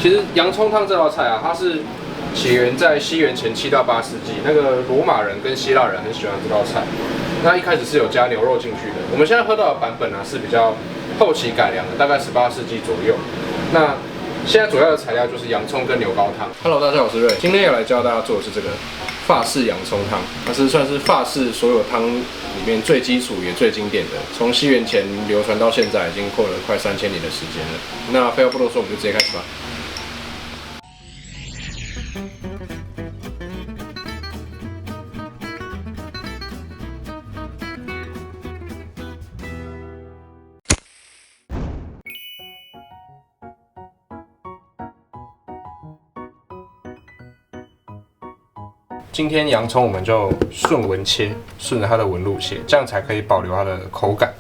其实洋葱汤这道菜啊，它是起源在西元前7到8世纪，那个罗马人跟希腊人很喜欢这道菜。那一开始是有加牛肉进去的，我们现在喝到的版本啊是比较后期改良的，大概18世纪左右。那现在主要的材料就是洋葱跟牛高汤。Hello， 大家好，我是瑞，今天要来教大家做的是这个法式洋葱汤，它是算是法式所有汤里面最基础也最经典的，从西元前流传到现在，已经过了快3000年的时间了。那废话不多说，我们就直接开始吧。今天洋葱我们就顺纹切，顺着它的纹路切，这样才可以保留它的口感。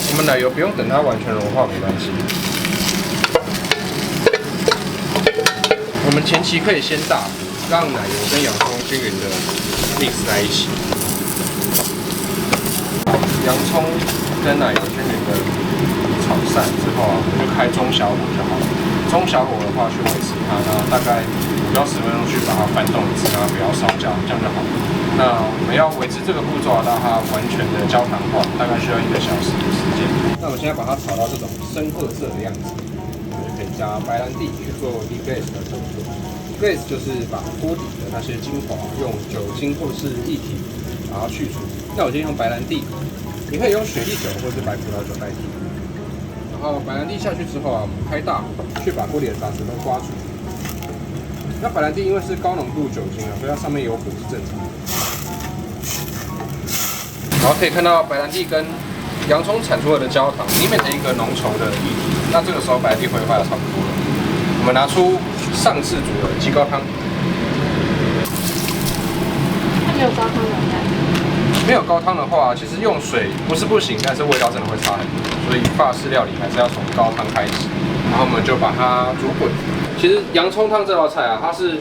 我们奶油不用等它完全融化没关系，我们前期可以先打，让奶油跟洋葱均匀的 mix 在一起。洋葱跟奶油均匀的炒散之后啊，我们就开中小火就好了。中小火的话去维持它，那大概5到10分钟去把它翻动一次，让它不要烧焦，这样就好了。那我们要维持这个步骤啊，到它完全的焦糖化，大概需要1个小时的时间。那我们现在把它炒到这种深褐色的样子，我们就可以加白兰地去做 deglaze 的动作。deglaze 就是把锅底的那些精华用酒精或是液体把它去除。那我今天用白兰地，你可以用雪莉酒或是白葡萄酒代替。然后白兰地下去之后啊，我们开大火去把锅里的杂质都刮除。那白兰地因为是高浓度酒精啊，所以它上面有火是正常的。然后可以看到白兰地跟洋葱产出来的焦糖里面的一个浓稠的液体。那这个时候白兰地挥发的差不多了，我们拿出上次煮的鸡高汤。它没有高汤的感觉。没有高汤的话，其实用水不是不行，但是味道真的会差很多。所以法式料理还是要从高汤开始。然后我们就把它煮滚。其实洋葱汤这道菜啊，它是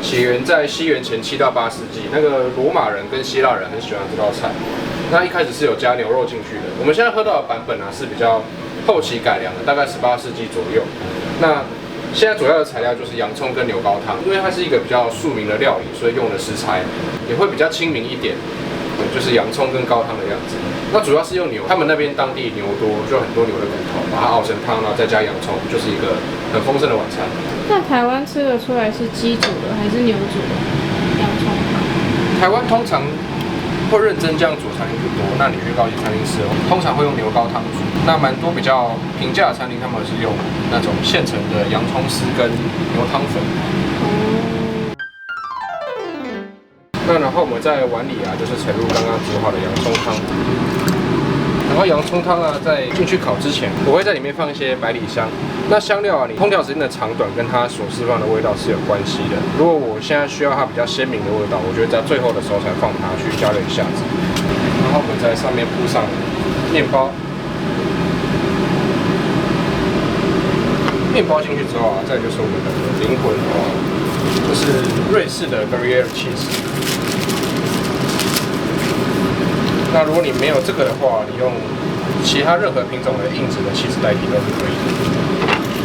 起源在西元前7到8世纪，那个罗马人跟希腊人很喜欢这道菜。那一开始是有加牛肉进去的，我们现在喝到的版本啊是比较后期改良的，大概18世纪左右。那现在主要的材料就是洋葱跟牛高汤，因为它是一个比较庶民的料理，所以用的食材也会比较亲民一点。就是洋葱跟高汤的样子。那主要是用牛，他们那边当地牛多，就很多牛的骨头，把它熬成汤，然后再加洋葱，就是一个很丰盛的晚餐。那台湾吃得出来是鸡煮的还是牛煮的洋葱汤？台湾通常会认真这样煮的餐厅不多，那你去高级餐厅吃，通常会用牛高汤煮。那蛮多比较平价的餐厅，他们是用那种现成的洋葱丝跟牛汤粉。那然后我们在碗里啊，就是盛入刚刚煮好的洋葱汤。然后洋葱汤啊，在进去烤之前，我会在里面放一些百里香。那香料啊，你烹调时间的长短跟它所释放的味道是有关系的。如果我现在需要它比较鲜明的味道，我觉得在最后的时候才放它去加热一下子。然后我们在上面铺上面包。面包进去之后啊，再就是我们的灵魂，这是瑞士的 Gruyere cheese。那如果你没有这个的话，你用其他任何品种的硬质的起司代替都是可以的。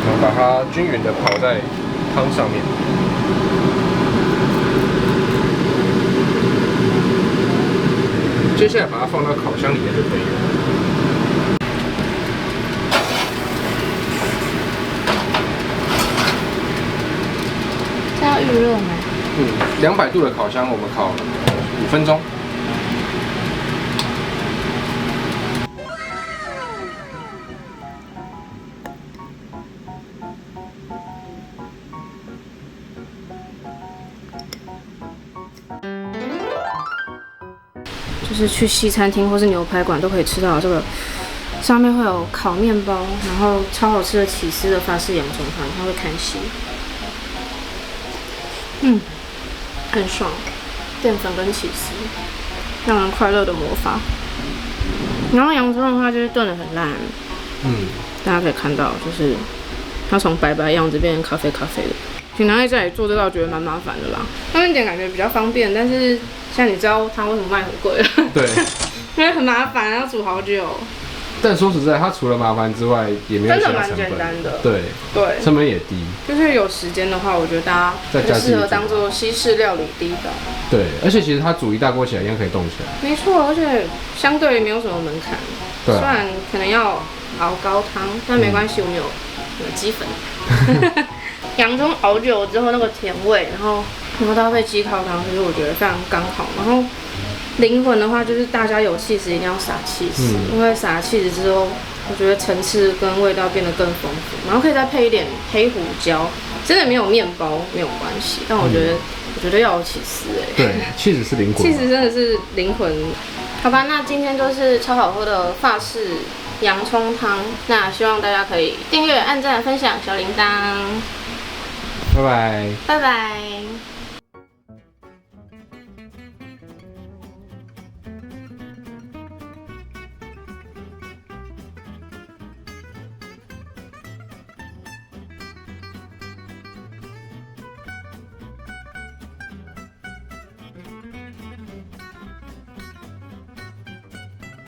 然后把它均匀的泡在汤上面。接下来把它放到烤箱里面就可以了。这要预热吗？200度的烤箱，我们烤5分钟。就是去西餐厅或是牛排馆都可以吃到这个，上面会有烤面包，然后超好吃的起司的法式洋葱汤，它会看戏。很爽，淀粉跟起司，让人快乐的魔法。然后洋葱的话就是炖得很烂，大家可以看到，就是它从白白样子变成咖啡咖啡的。平常在家里做这道觉得蛮麻烦的啦。外面点感觉比较方便，但是像你知道它为什么卖很贵了？对，因为很麻烦，要煮好久。但说实在，它除了麻烦之外，也没有其他成本，真的蛮简单的。对，成本也低。就是有时间的话，我觉得大家很适合当做西式料理第一道。对，而且其实它煮一大锅起来一样可以动起来。没错，而且相对没有什么门槛。对、虽然可能要熬高汤，但没关系，我们有鸡粉。洋葱熬久之后那个甜味，然后搭配鸡烤汤，其实我觉得非常刚好。然后灵魂的话，就是大家有起司一定要撒起司，因为撒了起司之后，我觉得层次跟味道变得更丰富。然后可以再配一点黑胡椒，真的没有面包没有关系，但我觉得要有起司对，起司是灵魂，起司真的是灵魂。好吧，那今天就是超好喝的法式洋葱汤。那希望大家可以订阅、按赞、分享小铃铛。拜拜。拜拜。